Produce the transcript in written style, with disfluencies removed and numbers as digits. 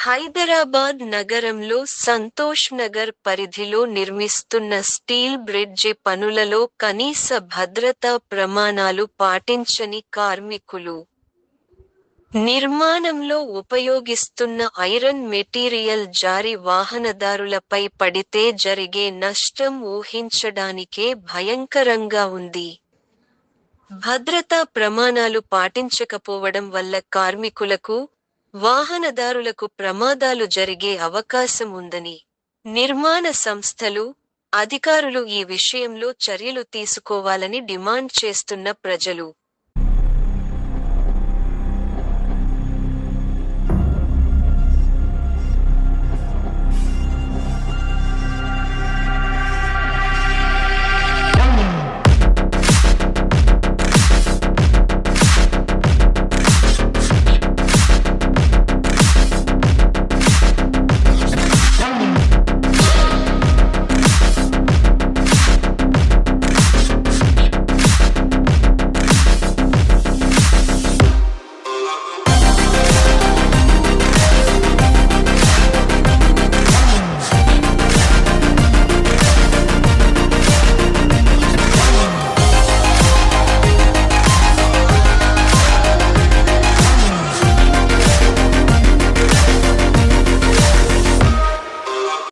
హైదరాబాద్ నగరంలో సంతోష్ నగర్ పరిధిలో నిర్మిస్తున్న స్టీల్ బ్రిడ్జి పనులలో కనీస భద్రతా ప్రమాణాలు పాటించని కార్మికులు. నిర్మాణంలో ఉపయోగిస్తున్న ఐరన్ మెటీరియల్ జారి వాహనదారులపై పడితే జరిగే నష్టం ఊహించడానికే భయంకరంగా ఉంది. భద్రతా ప్రమాణాలు పాటించకపోవడం వల్ల కార్మికులకు, వాహనదారులకు ప్రమాదాలు జరిగే అవకాశం ఉందని, నిర్మాణ సంస్థలు, అధికారులు ఈ విషయంలో చర్యలు తీసుకోవాలని డిమాండ్ చేస్తున్న ప్రజలు.